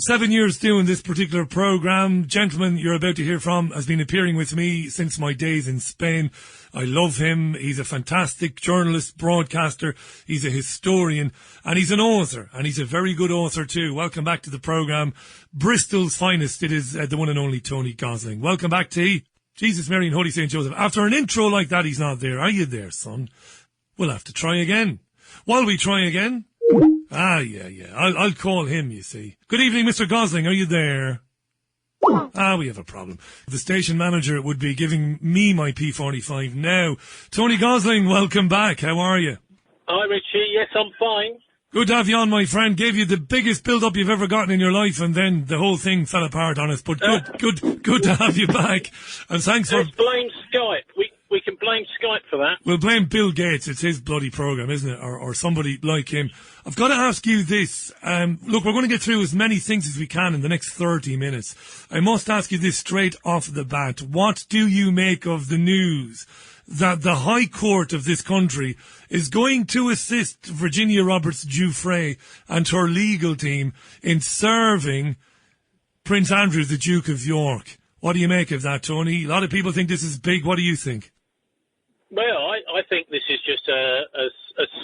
7 years doing this particular programme. Gentleman you're about to hear from has been appearing with me since my days in Spain. I love him. He's a fantastic journalist, broadcaster. He's a historian, and he's an author, and he's a very good author too. Welcome back to the programme. Bristol's finest. It is the one and only Tony Gosling. Welcome back, T. Jesus, Mary and Holy St. Joseph. After an intro like that, he's not there. Are you there, son? We'll have to try again. While we try again... Yeah. I'll call him, you see. Good evening, Mr. Gosling. Are you there? We have a problem. The station manager would be giving me my P45 now. Tony Gosling, welcome back. How are you? Hi, Richie. Yes, I'm fine. Good to have you on, my friend. Gave you the biggest build-up you've ever gotten in your life, and then the whole thing fell apart on us. But good to have you back. And thanks for... Let's blame Skype. We can blame Skype for that. We'll blame Bill Gates. It's his bloody program, isn't it? Or somebody like him. I've got to ask you this. Look, we're going to get through as many things as we can in the next 30 minutes. I must ask you this straight off the bat. What do you make of the news that the High Court of this country is going to assist Virginia Roberts-Giuffre and her legal team in serving Prince Andrew, the Duke of York? What do you make of that, Tony? A lot of people think this is big. What do you think? Well, I think this is just a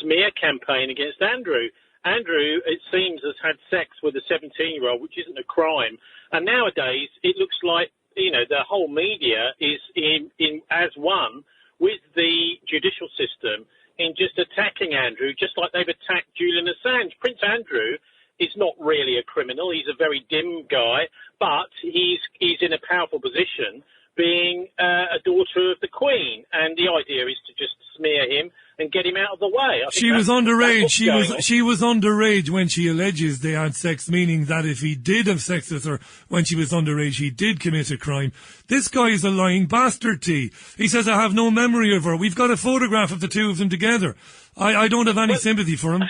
smear campaign against Andrew. Andrew, it seems, has had sex with a 17-year-old, which isn't a crime. And nowadays, it looks like, the whole media is in as one with the judicial system in just attacking Andrew, just like they've attacked Julian Assange. Prince Andrew is not really a criminal. He's a very dim guy, but he's in a powerful position, being a daughter of the Queen, and the idea is to just smear him and get him out of the way. She was underage. She was underage when she alleges they had sex, meaning that if he did have sex with her when she was underage, he did commit a crime. This guy is a lying bastard, T. He says, I have no memory of her. We've got a photograph of the two of them together. I don't have any sympathy for him.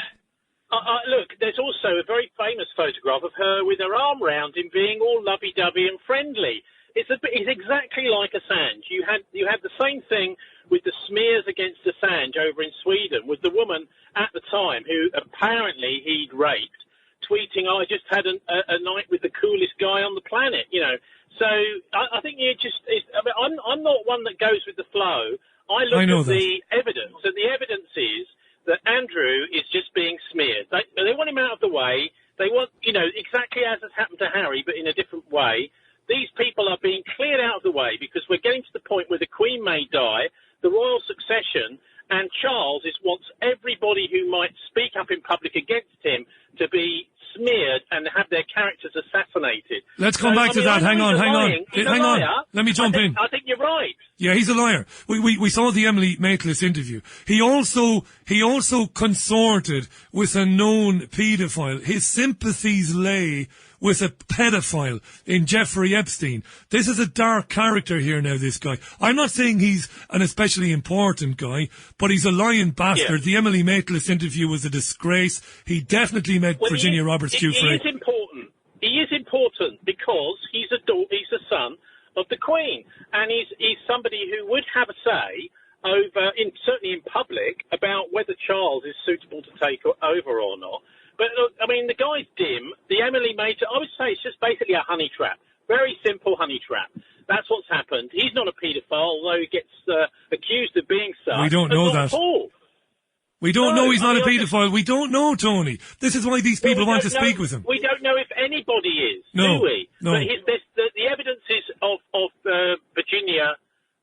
Look, there's also a very famous photograph of her with her arm round him, being all lovey-dovey and friendly. It's exactly like Assange. You had the same thing with the smears against Assange over in Sweden, with the woman at the time who apparently he'd raped, tweeting, I just had a night with the coolest guy on the planet, So I think I'm not one that goes with the flow. I look at the evidence, and the evidence is that Andrew is just being smeared. They want him out of the way. They want, exactly as has happened to Harry, but in a different way. These people are being cleared out of the way because we're getting to the point where the Queen may die, the royal succession, and Charles wants everybody who might speak up in public against him to be smeared and have their characters assassinated. Let's come back to that. Hang on. Let me jump in. I think you're right. Yeah, he's a liar. We saw the Emily Maitlis interview. He also consorted with a known paedophile. His sympathies lay with a pedophile in Jeffrey Epstein. This is a dark character here now, this guy. I'm not saying he's an especially important guy, but he's a lying bastard. Yeah. The Emily Maitlis interview was a disgrace. He definitely met Virginia Roberts-Giuffre. He is important. He is important because he's a son of the Queen, and he's somebody who would have a say over, certainly in public, about whether Charles is suitable to take over or not. But look, the guy's dim. The Emily Maitlis, I would say it's just basically a honey trap. Very simple honey trap. That's what's happened. He's not a paedophile, although he gets accused of being so. We don't know that. We don't know he's not a paedophile. We don't know, Tony. This is why these people want to speak with him. We don't know if anybody is, do we? No. But the evidence is of Virginia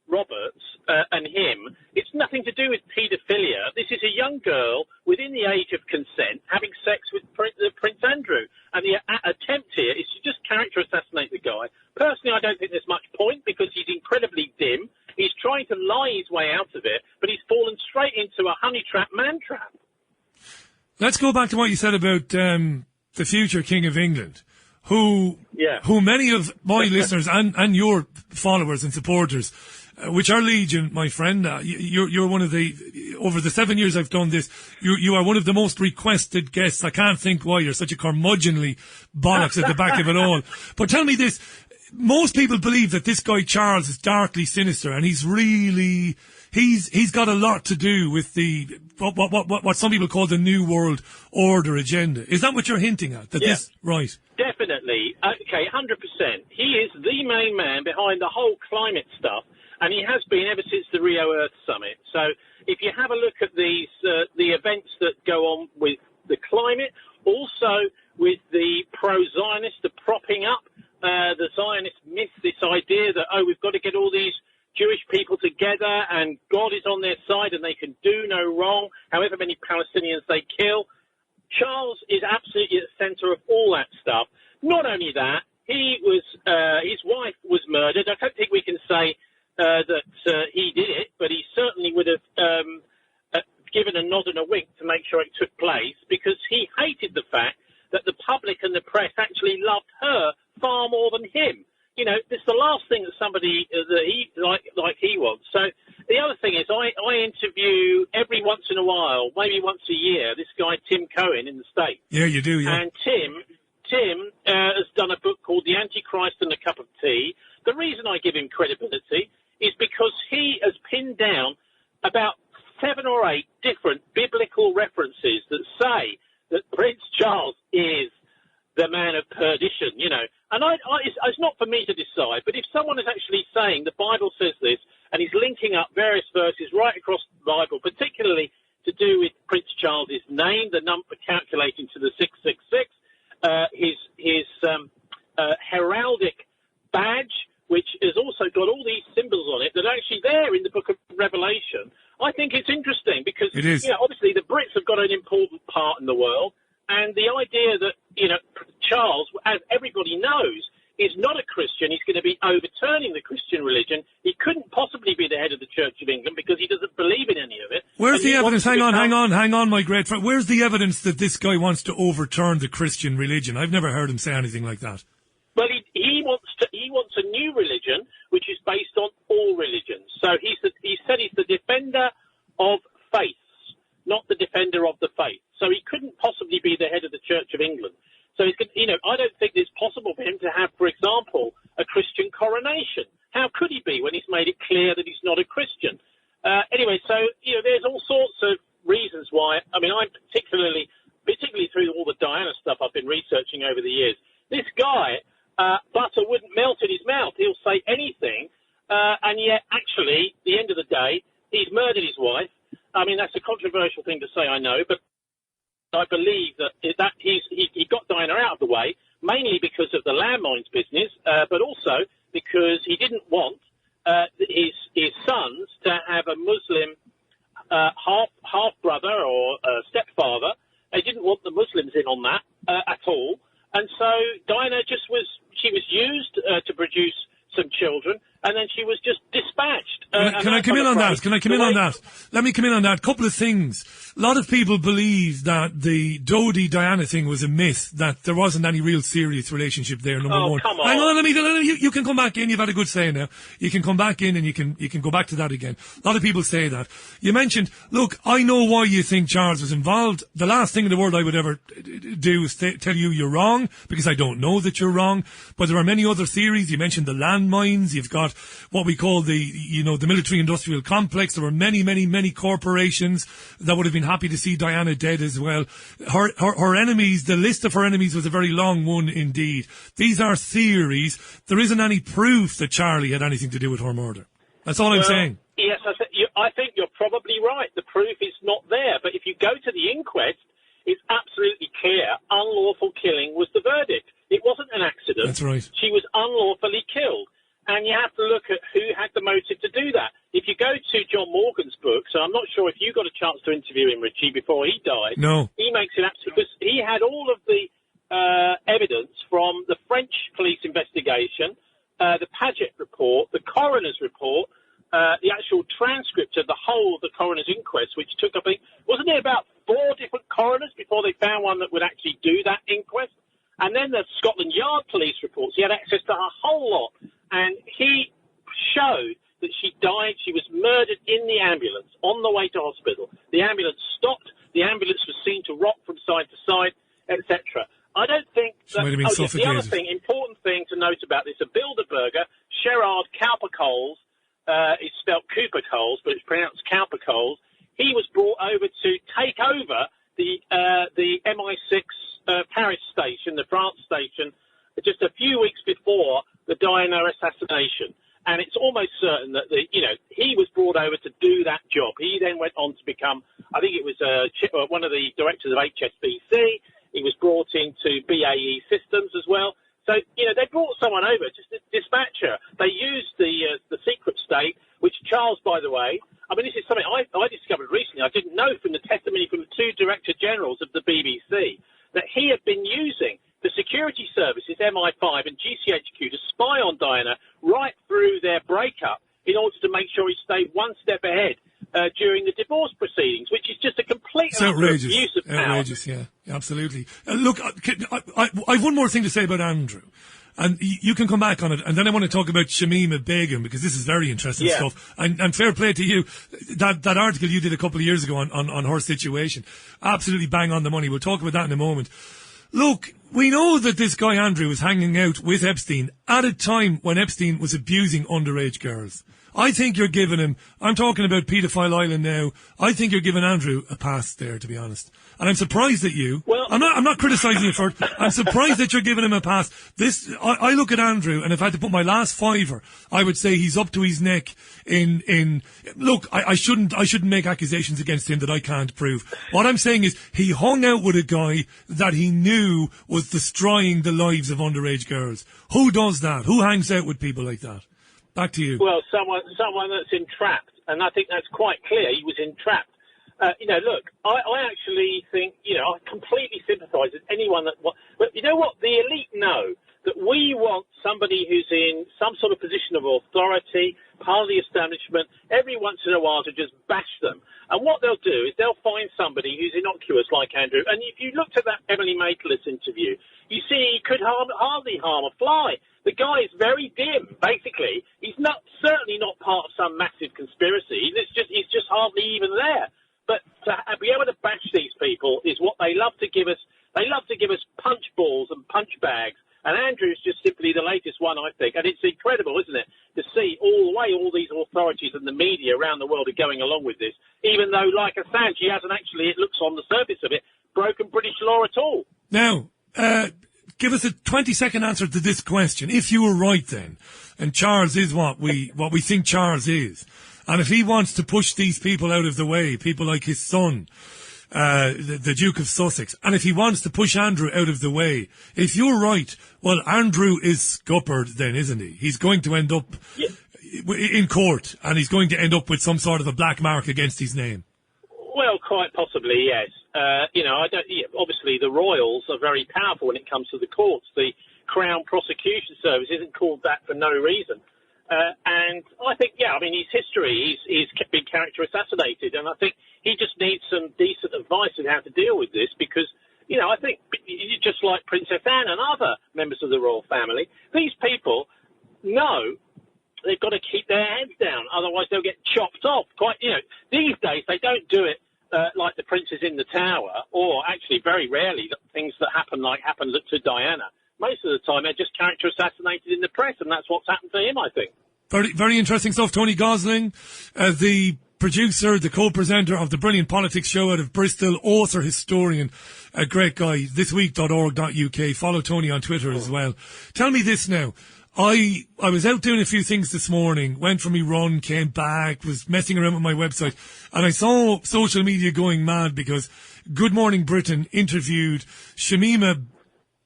Roberts and him. It's nothing to do with paedophilia. This is a young girl within the age of consent having sex with Prince Andrew. And the attempt here is to just character assassinate the guy. Personally, I don't think there's much point because he's incredibly dim. He's trying to lie his way out of it, but he's fallen straight into a honey trap, man trap. Let's go back to what you said about the future King of England, who many of my listeners and your followers and supporters, which are legion, my friend. You're one of over the 7 years I've done this, you are one of the most requested guests. I can't think why. You're such a curmudgeonly bollocks at the back of it all. But tell me this. most people believe that this guy Charles is darkly sinister, and he's got a lot to do with the what some people call the New World Order agenda. Is that what you're hinting at? That this right? Definitely. Okay, 100%. He is the main man behind the whole climate stuff, and he has been ever since the Rio Earth Summit. So if you have a look at these the events that go on with the climate, also with the pro-Zionist, the propping up the Zionist myth, this idea that, we've got to get all these Jewish people together and God is on their side and they can do no wrong, however many Palestinians they kill. Charles is absolutely at the centre of all that stuff. Not only that, his wife was murdered. I don't think we can say that he did it, but he certainly would have given a nod and a wink to make sure it took place, because he hated the fact that the public and the press actually loved her far more than him. You know, it's the last thing that somebody that he like he wants. So the other thing is, I interview every once in a while, maybe once a year, this guy Tim Cohen in the States. Yeah, you do. Yeah. And Tim has done a book called The Antichrist and a Cup of Tea. The reason I give him credibility is because he has pinned down about 7 or 8 different biblical references that say that Prince Charles is the man of perdition, you know. And it's not for me to decide, but if someone is actually saying the Bible says this, and he's linking up various verses right across the Bible, particularly to do with Prince Charles's name, the number calculating to the 666, his heraldic badge, which has also got all these symbols on it that are actually there in the book of Revelation, I think it's interesting because, it is. You know, obviously the Brits have got an important part in the world, and the idea that, you know, Charles, as everybody knows, is not a Christian. He's going to be overturning the Christian religion. He couldn't possibly be the head of the Church of England because he doesn't believe in any of it. Where's the evidence? Hang on, my great friend. Where's the evidence that this guy wants to overturn the Christian religion? I've never heard him say anything like that. Well, he wants a new religion which is based on all religions. So he said he's the defender of faiths, not the defender of the faith. So he couldn't possibly be the head of the Church of England. So he's, you know, I don't think it's possible for him to have, for example, a Christian coronation. How could he be when he's made it clear that he's not a Christian? Anyway, so, you know, there's all sorts of reasons why. I mean, I'm particularly through all the Diana stuff I've been researching over the years. This guy, butter wouldn't melt in his mouth. He'll say anything, and yet, actually, at the end of the day, he's murdered his wife. I mean, that's a controversial thing to say, I know, but I believe that he got Diana out of the way, mainly because of the landmines business, but also because he didn't want his sons to have a Muslim half brother or stepfather. They didn't want the Muslims in on that at all, and so Diana she was used to produce some children, and then she was just dispatched. Can I come in on that? Let me come in on that. Couple of things. A lot of people believe that the Dodi-Diana thing was a myth, that there wasn't any real serious relationship there, number one. Come on. Hang on, you can come back in. You've had a good say now. You can come back in and you can go back to that again. A lot of people say that. You mentioned, look, I know why you think Charles was involved. The last thing in the world I would ever do is tell you you're wrong, because I don't know that you're wrong. But there are many other theories. You mentioned the landmines. You've got what we call the military-industrial complex. There were many corporations that would have been happy to see Diana dead as well. Her enemies, the list of her enemies was a very long one indeed. These are theories. There isn't any proof that Charlie had anything to do with her murder. That's all I'm saying. Yes, I think you're probably right. The proof is not there. But if you go to the inquest, it's absolutely clear unlawful killing was the verdict. It wasn't an accident. That's right. She was unlawfully killed. And you have to look at who had the motive to do that. If you go to John Morgan's book, so I'm not sure if you got a chance to interview him, Richie, before he died. No. He makes it absolutely, because he had all of the evidence from the French police investigation, the Paget report, the coroner's report, the actual transcript of the whole of the coroner's inquest, which took, I think, wasn't there about 4 different coroners before they found one that would actually do that inquest? And then the Scotland Yard police reports. He had access to a whole lot. And he showed that she died. She was murdered in the ambulance on the way to hospital. The ambulance stopped. The ambulance was seen to rock from side to side, etc. I don't think that... She might have been suffocated. The other thing, important thing to note about this, a Bilderberger, Gerard Cowper-Coles, it's spelled Cooper-Coles, but it's pronounced Cowper-Coles. He was brought over to take over the MI6 Paris station, the France station, just a few weeks before the Diana assassination. And it's almost certain that, he was brought over to do that job. He then went on to become, I think it was one of the directors of HSBC. He was brought into BAE Systems as well. So, they brought someone over, just a dispatcher. They used the secret state, which Charles, by the way, I mean, this is something I discovered recently. I didn't know from the testimony from the two director generals of the BBC that he had been using the security services, MI5 and GCHQ, to spy on Diana right through their breakup in order to make sure he stayed one step ahead during the divorce proceedings, which is just a complete abuse of power. Outrageous, yeah, absolutely. Look, I have one more thing to say about Andrew. And you can come back on it, and then I want to talk about Shamima Begum, because this is very interesting stuff. And fair play to you. That article you did a couple of years ago on her situation, absolutely bang on the money. We'll talk about that in a moment. Look, we know that this guy Andrew was hanging out with Epstein at a time when Epstein was abusing underage girls. I think you're giving him, I'm talking about Paedophile Island now, I think you're giving Andrew a pass there, to be honest. And I'm surprised at you. Well, I'm not criticising you for it. I'm surprised that you're giving him a pass. I look at Andrew, and if I had to put my last fiver, I would say he's up to his neck in look, I shouldn't make accusations against him that I can't prove. What I'm saying is he hung out with a guy that he knew was destroying the lives of underage girls. Who does that? Who hangs out with people like that? Back to you. Well, someone that's entrapped, and I think that's quite clear. He was entrapped. Look, I actually think, I completely sympathise with anyone that. But you know what? The elite know that we want somebody who's in some sort of position of authority, part of the establishment, every once in a while to just bash them. And what they'll do is they'll find somebody who's innocuous like Andrew. And if you looked at that Emily Maitlis interview, you see he could hardly harm a fly. The guy is very dim, basically. He's certainly not part of some massive conspiracy. He's just hardly even there. But to be able to bash these people is what they love to give us. They love to give us punch balls and punch bags. And Andrew's just simply the latest one, I think. And it's incredible, isn't it, to see all these authorities and the media around the world are going along with this, even though, like Assange, he hasn't actually, it looks on the surface of it, broken British law at all. Now, give us a 20-second answer to this question. If you were right then, and Charles is what we think Charles is, and if he wants to push these people out of the way, people like his son, the Duke of Sussex, and if he wants to push Andrew out of the way, if you're right, well, Andrew is scuppered then, isn't he? He's going to end up in court, and he's going to end up with some sort of a black mark against his name. Well, quite possibly, yes. Obviously the royals are very powerful when it comes to the courts. The Crown Prosecution Service isn't called that for no reason. And I think, his history, he's been character assassinated, and I think he just needs some decent advice on how to deal with this because, I think just like Princess Anne and other members of the royal family, these people know they've got to keep their heads down, otherwise they'll get chopped off. These days they don't do it like the princes in the tower, or actually very rarely things that happened to Diana. Most of the time they're just character assassinated in the press, and that's what's happened to him, I think. Very, very interesting stuff. Tony Gosling, the producer, the co-presenter of the brilliant politics show out of Bristol, author, historian, a great guy, thisweek.org.uk. Follow Tony on Twitter as well. Tell me this now. I was out doing a few things this morning, went for my run, came back, was messing around with my website, and I saw social media going mad because Good Morning Britain interviewed Shamima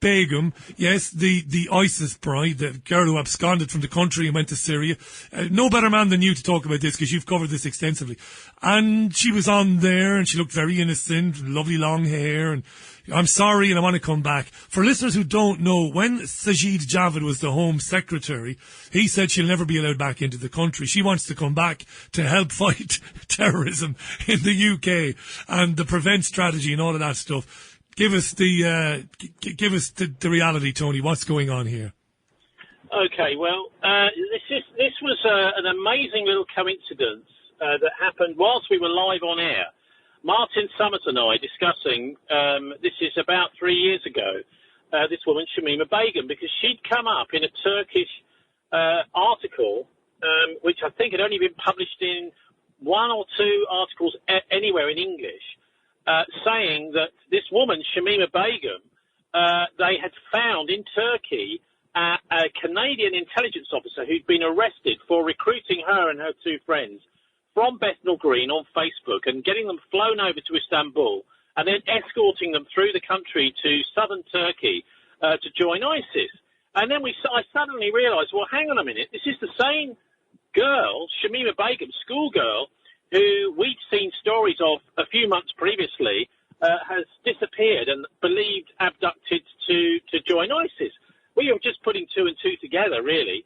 Begum, yes, the ISIS bride, the girl who absconded from the country and went to Syria. No better man than you to talk about this because you've covered this extensively. And she was on there and she looked very innocent, lovely long hair, and I'm sorry and I want to come back. For listeners who don't know, when Sajid Javid was the Home Secretary, he said she'll never be allowed back into the country. She wants to come back to help fight terrorism in the UK and the prevent strategy and all of that stuff. Give us the reality, Tony. What's going on here? Okay, well, this was an amazing little coincidence that happened whilst we were live on air. Martin Summers and I discussing, this is about 3 years ago, this woman, Shamima Begum, because she'd come up in a Turkish article, which I think had only been published in one or two articles anywhere in English, saying that this woman, Shamima Begum, they had found in Turkey a Canadian intelligence officer who'd been arrested for recruiting her and her two friends from Bethnal Green on Facebook and getting them flown over to Istanbul and then escorting them through the country to southern Turkey to join ISIS. And then I suddenly realised, well, hang on a minute, this is the same girl, Shamima Begum, schoolgirl, who we'd seen stories of a few months previously, has disappeared and believed abducted to join ISIS. We were just putting two and two together, really,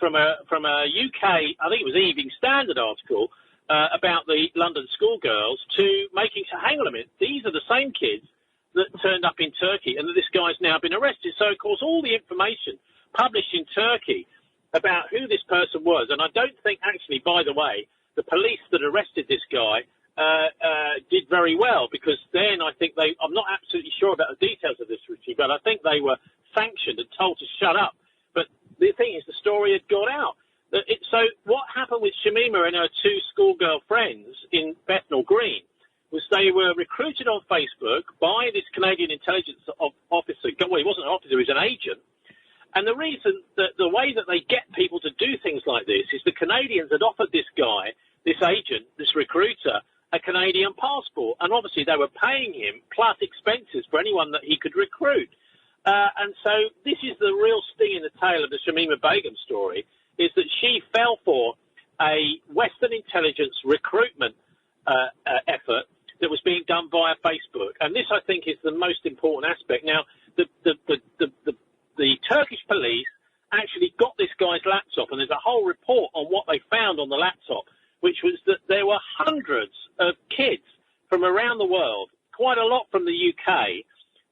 from a UK, I think it was Evening Standard article about the London schoolgirls to making, hang on a minute, these are the same kids that turned up in Turkey and that this guy's now been arrested. So, of course, all the information published in Turkey about who this person was, and I don't think actually, by the way, the police that arrested this guy did very well, because then I think I'm not absolutely sure about the details of this, Richie, but I think they were sanctioned and told to shut up. But the thing is, the story had got out. So what happened with Shamima and her two schoolgirl friends in Bethnal Green was they were recruited on Facebook by this Canadian intelligence officer. Well, he wasn't an officer, he was an agent. And the reason that the way that they get people to do things like this is the Canadians had offered this guy, this agent, this recruiter, a Canadian passport. And obviously they were paying him plus expenses for anyone that he could recruit. And so this is the real sting in the tail of the Shamima Begum story, is that she fell for a Western intelligence recruitment effort that was being done via Facebook. And this, I think, is the most important aspect. Now, the Turkish police actually got this guy's laptop, and there's a whole report on what they found on the laptop, which was that there were hundreds of kids from around the world, quite a lot from the UK,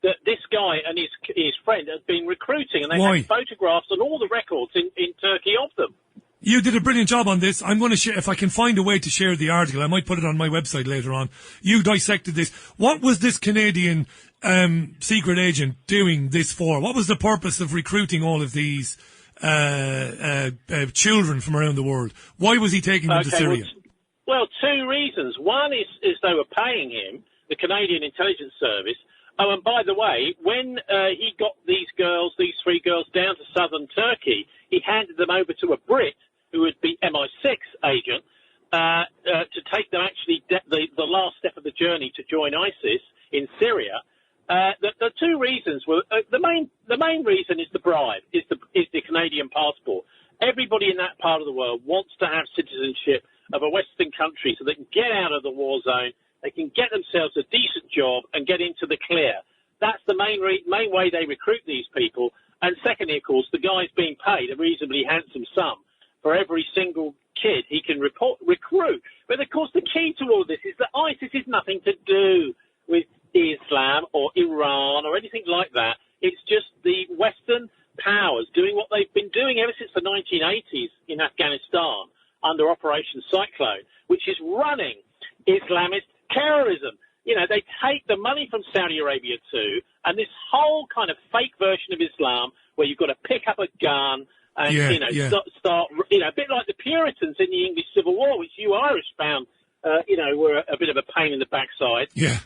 that this guy and his friend had been recruiting, and they had photographs and all the records in Turkey of them. You did a brilliant job on this. I'm going to share, if I can find a way to share the article, I might put it on my website later on. You dissected this. What was this Canadian secret agent doing this for? What was the purpose of recruiting all of these children from around the world? Why was he taking them to Syria? Well, two reasons. One is they were paying him, the Canadian Intelligence Service. Oh, and by the way, when he got these three girls down to southern Turkey, he handed them over to a Brit who would be MI6 agent to take them actually the last step of the journey to join ISIS in Syria. The two reasons were the main reason is the bribe, is the Canadian passport. Everybody in that part of the world wants to have citizenship of a Western country so they can get out of the war zone. They can get themselves a decent job and get into the clear. That's the main way they recruit these people. And secondly, of course, the guy's being paid a reasonably handsome sum for every single kid he can recruit. But, of course, the key to all this is that ISIS is nothing to do with Islam or Iran or anything like that. It's just the Western powers doing what they've been doing ever since the 1980s in Afghanistan under Operation Cyclone, which is running Islamist terrorism. You know, they take the money from Saudi Arabia too, and this whole kind of fake version of Islam where you've got to pick up a gun and, start, a bit like the Puritans in the English Civil War, which you Irish found, were a bit of a pain in the backside. Yeah.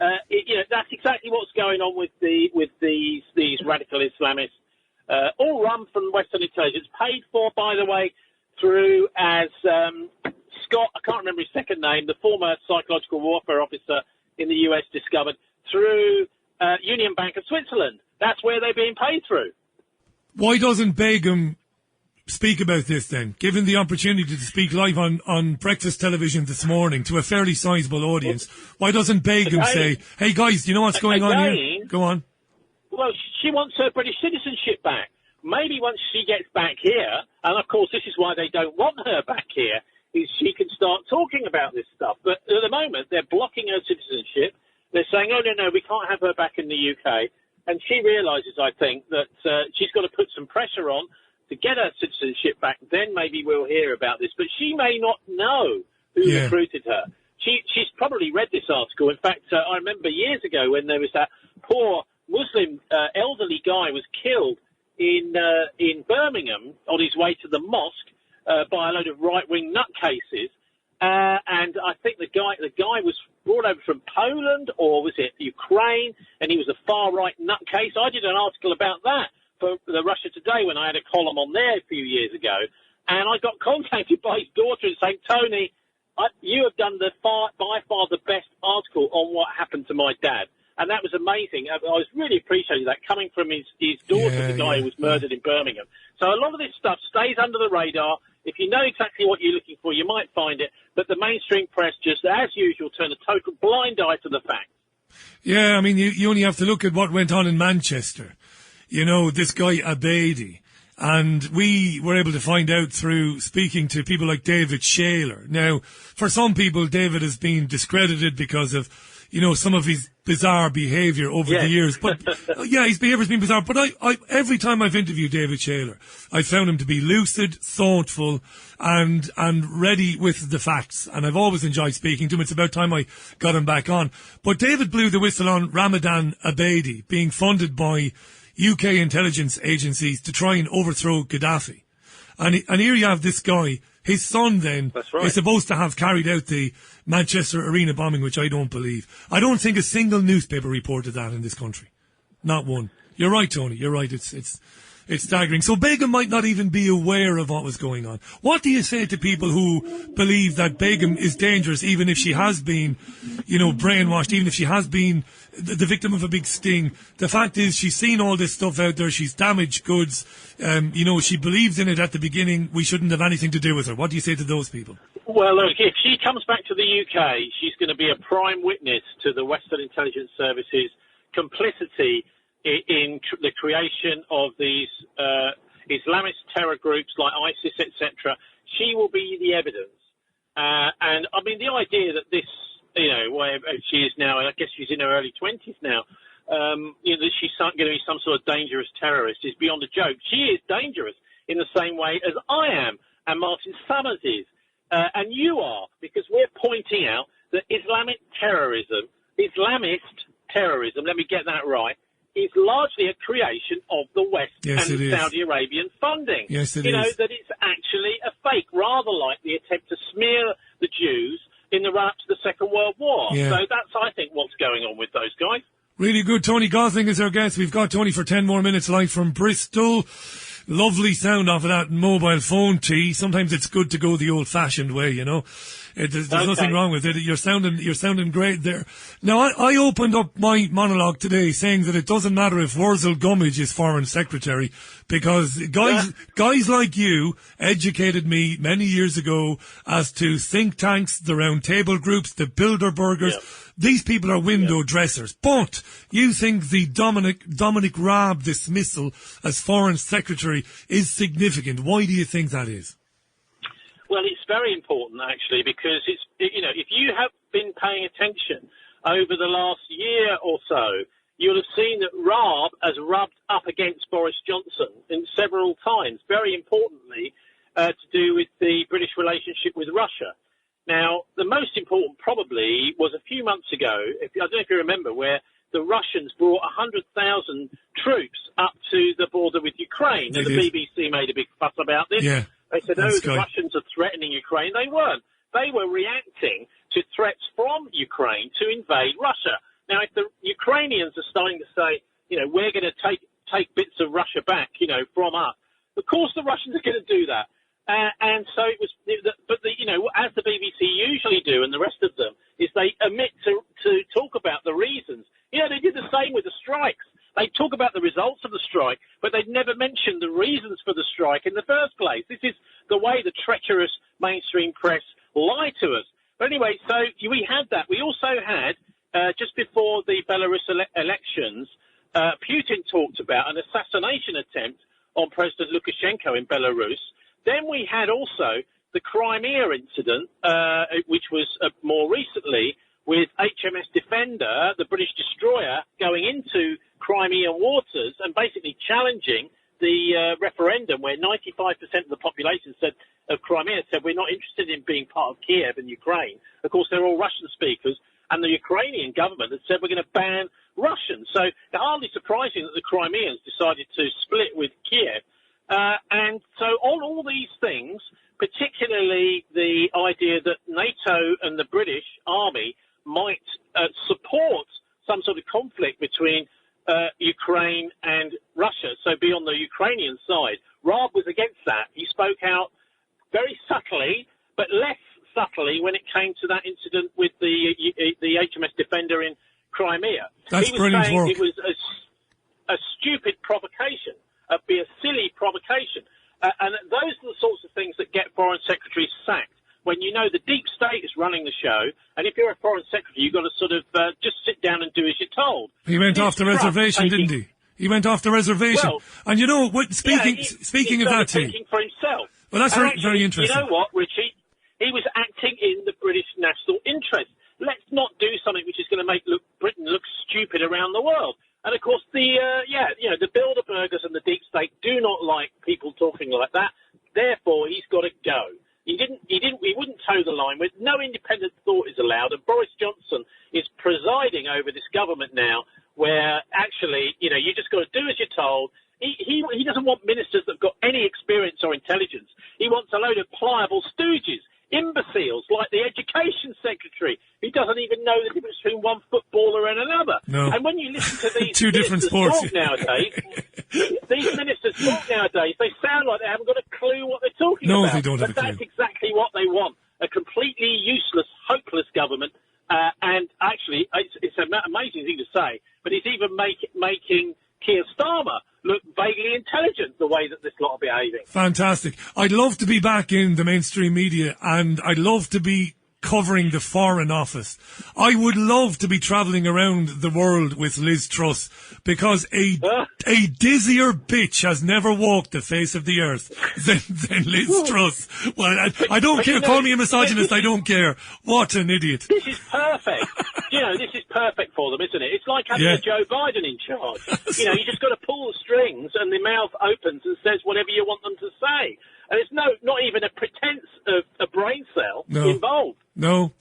That's exactly what's going on with these radical Islamists, all run from Western intelligence, paid for, by the way, through as Scott, I can't remember his second name, the former psychological warfare officer in the US discovered, through Union Bank of Switzerland. That's where they're being paid through. Why doesn't Begum speak about this then? Given the opportunity to speak live on breakfast television this morning to a fairly sizable audience, why doesn't Begum say, hey guys, you know what's going on here? Go on. Well, she wants her British citizenship back. Maybe once she gets back here, and of course this is why they don't want her back here, is she can start talking about this stuff. But at the moment, they're blocking her citizenship. They're saying, oh, no, we can't have her back in the UK. And she realises, I think, that she's got to put some pressure on to get her citizenship back. Then maybe we'll hear about this. But she may not know who recruited her. She's probably read this article. In fact, I remember years ago when there was that poor Muslim elderly guy was killed in Birmingham on his way to the mosque by a load of right-wing nutcases. And I think the guy was brought over from Poland, or was it Ukraine, and he was a far-right nutcase. I did an article about that for the Russia Today when I had a column on there a few years ago, and I got contacted by his daughter and saying, Tony, you have done by far the best article on what happened to my dad. And that was amazing. I was really appreciating that coming from his daughter, the guy who was murdered in Birmingham. So a lot of this stuff stays under the radar. If you know exactly what you're looking for, you might find it. But the mainstream press just, as usual, turn a total blind eye to the facts. Yeah, I mean, you only have to look at what went on in Manchester. You know, this guy Abedi. And we were able to find out through speaking to people like David Shaler. Now, for some people, David has been discredited because of, you know, some of his bizarre behaviour over the years. But, his behaviour's been bizarre. But I every time I've interviewed David Shaler, I found him to be lucid, thoughtful, and ready with the facts. And I've always enjoyed speaking to him. It's about time I got him back on. But David blew the whistle on Ramadan Abedi being funded by UK intelligence agencies to try and overthrow Gaddafi. And here you have this guy, his son then is supposed to have carried out the Manchester Arena bombing, which I don't believe. I don't think a single newspaper reported that in this country. Not one. You're right, Tony. You're right. It's staggering. So Begum might not even be aware of what was going on. What do you say to people who believe that Begum is dangerous, even if she has been, you know, brainwashed, even if she has been the victim of a big sting? The fact is, she's seen all this stuff out there. She's damaged goods. You know, she believes in it at the beginning. We shouldn't have anything to do with her. What do you say to those people? Well, look, if she comes back to the UK, she's going to be a prime witness to the Western intelligence services' complicity in the creation of these Islamist terror groups like ISIS, etc. She will be the evidence. And, I mean, the idea that this, you know, where she is now, I guess she's in her early 20s now, you know, that she's going to be some sort of dangerous terrorist is beyond a joke. She is dangerous in the same way as I am and Martin Summers is. And you are, because we're pointing out that Islamist terrorism, let me get that right, is largely a creation of the West and Saudi Arabian funding. Yes, it is. You know, that it's actually a fake, rather like the attempt to smear the Jews in the run-up to the Second World War. Yeah. So that's, I think, what's going on with those guys. Really good. Tony Gosling is our guest. We've got Tony for 10 more minutes live from Bristol. Lovely sound off of that mobile phone, T. Sometimes it's good to go the old-fashioned way, you know. There's nothing wrong with it. You're sounding great there. Now, I opened up my monologue today saying that it doesn't matter if Wurzel Gummidge is foreign secretary, because guys like you educated me many years ago as to think tanks, the round table groups, the Bilderbergers. Yeah. These people are window dressers. But you think the Dominic Raab dismissal as foreign secretary is significant. Why do you think that is? Well, it's very important, actually, because it's, you know, if you have been paying attention over the last year or so, you'll have seen that Raab has rubbed up against Boris Johnson in several times, very importantly, to do with the British relationship with Russia. Now, the most important probably was a few months ago, I don't know if you remember, where the Russians brought 100,000 troops up to the border with Ukraine. And the BBC made a big fuss about this. Yeah. They said, the Russians are threatening Ukraine. They weren't. They were reacting to threats from Ukraine to invade Russia. Now, if the Ukrainians are starting to say, you know, we're going to take bits of Russia back, you know, from us, of course the Russians are going to do that. And so it was, you know, as the BBC usually do, and the rest of them, is they omit to talk about the reasons. You know, they did the same with the strikes. They talk about the results of the strike, but they'd never mentioned the reasons for the strike in the first place. This is the way the treacherous mainstream press lie to us. But anyway, so we had that. We also had, just before the Belarus elections, Putin talked about an assassination attempt on President Lukashenko in Belarus. Then we had also the Crimea incident, which was more recently with HMS Defender, the British destroyer, going into Crimean waters and basically challenging the referendum where 95% of the population of Crimea said we're not interested in being part of Kiev and Ukraine. Of course, they're all Russian speakers, and the Ukrainian government had said we're going to ban Russian. So it's hardly surprising that the Crimeans decided to split with Kiev. And so on all these things, particularly the idea that NATO and the British Army might support some sort of conflict between Ukraine and Russia, so be on the Ukrainian side. Raab was against that. He spoke out very subtly, but less subtly when it came to that incident with the HMS Defender in Crimea. That's he was brilliant saying work. it was a stupid provocation, be a silly provocation. And those are the sorts of things that get foreign secretaries sacked. When you know the deep state is running the show, and if you're a foreign secretary, you've got to sort of just sit down and do as you're told. He went off the reservation, didn't he? He went off the reservation. Well, and you know, speaking of that, thinking for himself. Well, that's very interesting. You know what, Richie? He was acting in the British national interest. Let's not do something which is going to make Britain look stupid around the world. And of course, the Bilderbergers and the deep state do not like people talking like that. Therefore, he's got to go. He wouldn't toe the line with. No independent thought is allowed. And Boris Johnson is presiding over this government now, where actually, you just got to do as you're told. He doesn't want ministers that have got any experience or intelligence. He wants a load of pliable stooges, imbeciles like the education secretary, who doesn't even know the difference between one footballer and another. No. And when you listen to these Two different sports talk nowadays, these ministers talk nowadays, they sound like they haven't got a clue what they're talking about. No, they don't have a clue. That's exactly what they want. A completely useless, hopeless government. And actually, it's an amazing thing to say, but it's even making Keir Starmer look vaguely intelligent, the way that this lot are behaving. Fantastic. I'd love to be back in the mainstream media, and I'd love to be covering the Foreign Office. I would love to be travelling around the world with Liz Truss, because a dizzier bitch has never walked the face of the earth than Liz Truss. Well, I don't care. Call me a misogynist. I don't care. What an idiot. This is perfect. This is perfect for them, isn't it? It's like having a Joe Biden in charge. You just got to pull the strings and the mouth opens and says whatever you want them to say. And there's not even a pretense of a brain cell involved. No.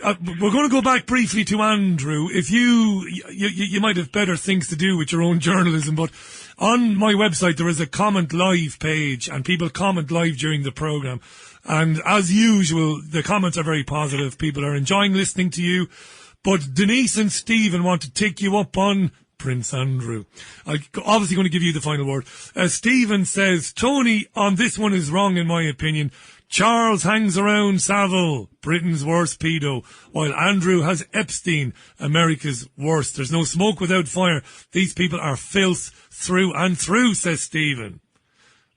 We're going to go back briefly to Andrew. If you might have better things to do with your own journalism, but on my website there is a comment live page, and people comment live during the programme. And as usual, the comments are very positive. People are enjoying listening to you. But Denise and Stephen want to take you up on Prince Andrew. I'm obviously going to give you the final word. Stephen says, Tony on this one is wrong in my opinion. Charles hangs around Savile, Britain's worst pedo, while Andrew has Epstein, America's worst. There's no smoke without fire. These people are filth through and through, says Stephen.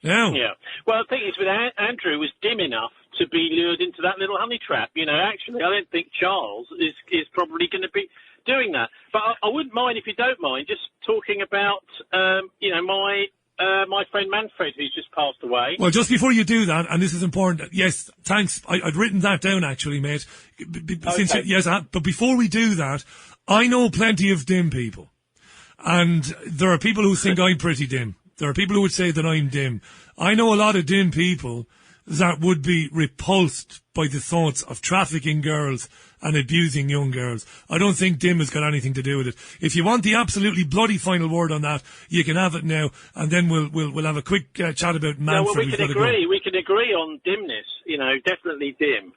Now. Yeah. Well, the thing is, with Andrew was dim enough to be lured into that little honey trap. Actually, I don't think Charles is probably going to be doing that. But I wouldn't mind, if you don't mind, just talking about, my friend Manfred, who's just passed away. Well, just before you do that, and this is important, yes, thanks. I'd written that down, actually, mate. But before we do that, I know plenty of dim people. And there are people who think I'm pretty dim. There are people who would say that I'm dim. I know a lot of dim people that would be repulsed by the thoughts of trafficking girls and abusing young girls. I don't think dim has got anything to do with it. If you want the absolutely bloody final word on that, you can have it now, and then we'll have a quick chat about Manfred. No, well, we can agree. We can agree on dimness. Definitely dim.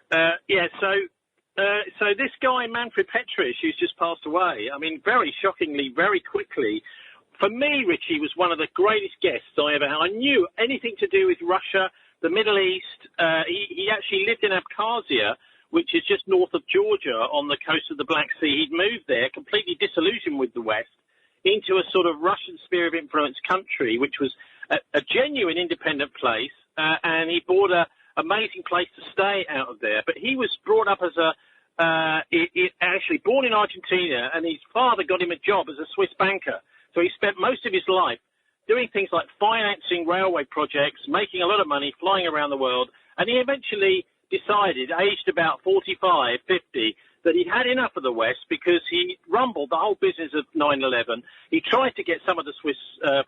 So this guy Manfred Peitrisch, who's just passed away. I mean, very shockingly, very quickly. For me, Richie was one of the greatest guests I ever had. I knew anything to do with Russia, the Middle East. He actually lived in Abkhazia, which is just north of Georgia on the coast of the Black Sea. He'd moved there, completely disillusioned with the West, into a sort of Russian sphere of influence country, which was a genuine independent place, and he bought an amazing place to stay out of there. But he was brought up as actually born in Argentina, and his father got him a job as a Swiss banker. So he spent most of his life doing things like financing railway projects, making a lot of money, flying around the world. And he eventually decided, aged about 45, 50, that he'd had enough of the West because he rumbled the whole business of 9/11. He tried to get some of the Swiss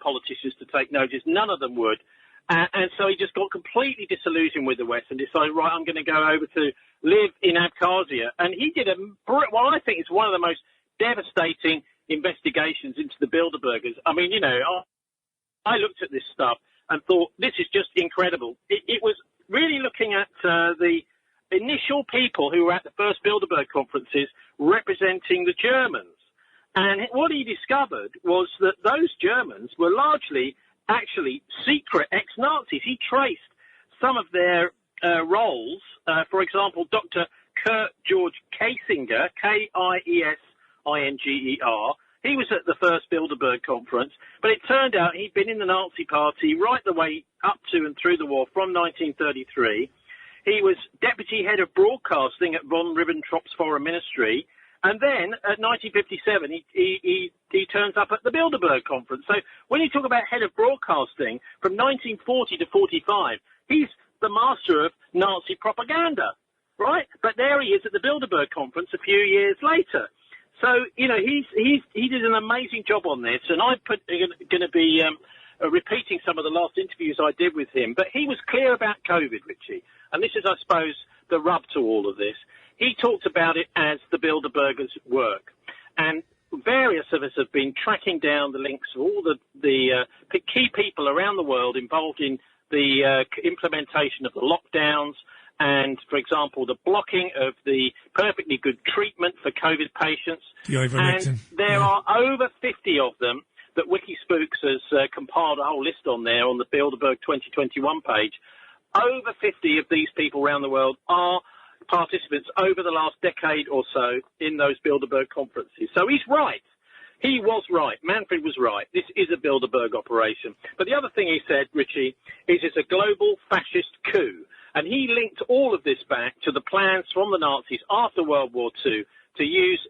politicians to take notice. None of them would. And so he just got completely disillusioned with the West and decided, right, I'm going to go over to live in Abkhazia. And he did what I think is one of the most devastating investigations into the Bilderbergers. I mean, I looked at this stuff and thought, this is just incredible. It was really looking at the initial people who were at the first Bilderberg conferences representing the Germans. And what he discovered was that those Germans were largely actually secret ex-Nazis. He traced some of their roles. For example, Dr. Kurt George Kiesinger, Kiesinger, he was at the first Bilderberg conference, but it turned out he'd been in the Nazi Party right the way up to and through the war from 1933. He was deputy head of broadcasting at von Ribbentrop's foreign ministry. And then, at 1957, he turns up at the Bilderberg conference. So when you talk about head of broadcasting, from 1940 to 45, he's the master of Nazi propaganda, right? But there he is at the Bilderberg conference a few years later. So, he did an amazing job on this, and I'm going to be repeating some of the last interviews I did with him. But he was clear about COVID, Richie, and this is, I suppose, the rub to all of this. He talked about it as the Bilderbergers' work, and various of us have been tracking down the links of all the key people around the world involved in the implementation of the lockdowns and, for example, the blocking of the perfectly good treatment for COVID patients. And there are over 50 of them that Wikispooks has compiled a whole list on there on the Bilderberg 2021 page. Over 50 of these people around the world are participants over the last decade or so in those Bilderberg conferences. So he's right. He was right. Manfred was right. This is a Bilderberg operation. But the other thing he said, Richie, is it's a global fascist coup. And he linked all of this back to the plans from the Nazis after World War II to use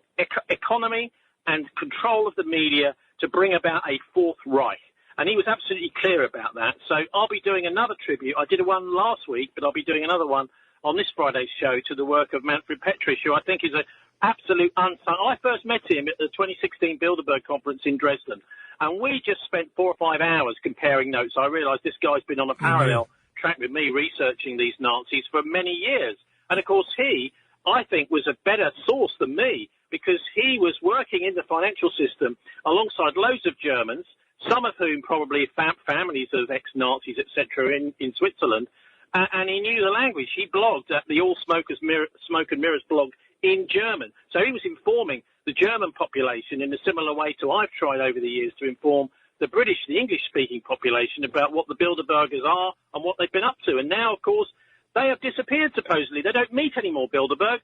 economy and control of the media to bring about a Fourth Reich. And he was absolutely clear about that. So I'll be doing another tribute. I did one last week, but I'll be doing another one on this Friday's show to the work of Manfred Peitrisch, who I think is an absolute unsung. I first met him at the 2016 Bilderberg conference in Dresden, and we just spent 4 or 5 hours comparing notes. I realised this guy's been on a parallel track with me researching these Nazis for many years. And, of course, he, I think, was a better source than me because he was working in the financial system alongside loads of Germans, some of whom probably families of ex-Nazis, etc., in Switzerland, and he knew the language. He blogged at the All Smoke and Mirrors blog in German. So he was informing the German population in a similar way to I've tried over the years to inform the British, the English-speaking population about what the Bilderbergers are and what they've been up to. And now, of course, they have disappeared, supposedly. They don't meet any more Bilderberg.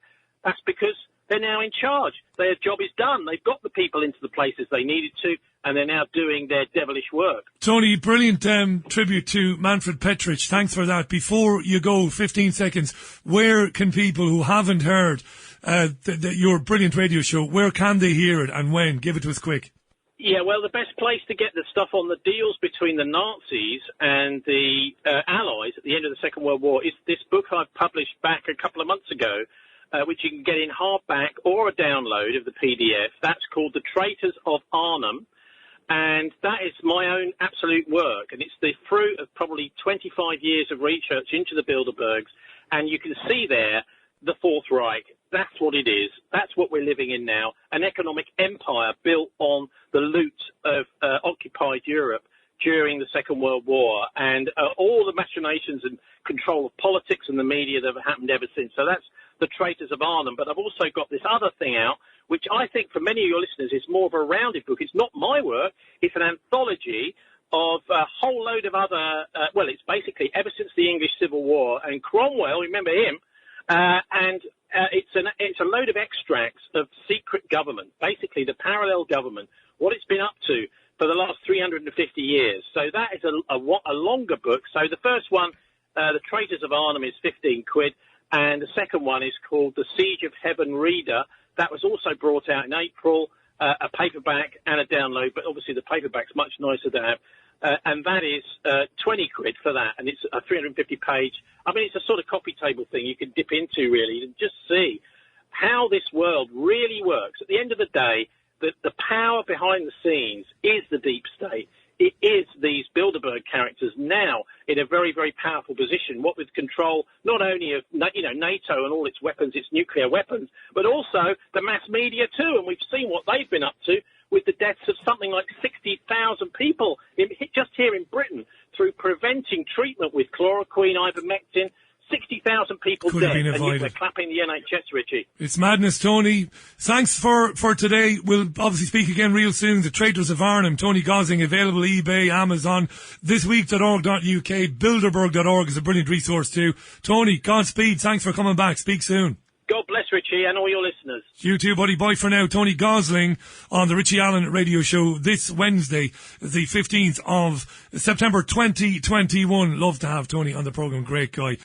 That's because they're now in charge. Their job is done. They've got the people into the places they needed to, and they're now doing their devilish work. Tony, brilliant tribute to Manfred Peitrisch. Thanks for that. Before you go, 15 seconds, where can people who haven't heard your brilliant radio show, where can they hear it and when? Give it to us quick. Yeah, well, the best place to get the stuff on the deals between the Nazis and the Allies at the end of the Second World War is this book I published back a couple of months ago, which you can get in hardback or a download of the PDF. That's called The Traitors of Arnhem. And that is my own absolute work. And it's the fruit of probably 25 years of research into the Bilderbergs. And you can see there the Fourth Reich. That's what it is. That's what we're living in now. An economic empire built on the loot of occupied Europe during the Second World War and all the machinations and control of politics and the media that have happened ever since. So that's The Traitors of Arnhem. But I've also got this other thing out, which I think for many of your listeners is more of a rounded book. It's not my work. It's an anthology of a whole load of other, it's basically ever since the English Civil War and Cromwell, remember him, it's a load of extracts of secret government, basically the parallel government, what it's been up to for the last 350 years. So that is a longer book. So the first one, The Traitors of Arnhem, is 15 quid, and the second one is called The Siege of Heaven Reader. That was also brought out in April, a paperback and a download, but obviously the paperback's much nicer to have. And that is 20 quid for that, and it's a 350-page. I mean, it's a sort of coffee table thing you can dip into, really, and just see how this world really works. At the end of the day, the power behind the scenes is the deep state. It is these Bilderberg characters now in a very, very powerful position, what with control not only of NATO and all its weapons, its nuclear weapons, but also the mass media too. And we've seen what they've been up to with the deaths of something like 60,000 people just here in Britain through preventing treatment with chloroquine, ivermectin. 60,000 people dead, and yet we're clapping the NHS, Richie. It's madness, Tony. Thanks for today. We'll obviously speak again real soon. The Traitors of Arnhem, Tony Gosling, available eBay, Amazon, thisweek.org.uk, bilderberg.org is a brilliant resource too. Tony, Godspeed. Thanks for coming back. Speak soon. God bless, Richie, and all your listeners. You too, buddy. Bye for now. Tony Gosling on the Richie Allen radio show this Wednesday, the 15th of September 2021. Love to have Tony on the programme. Great guy.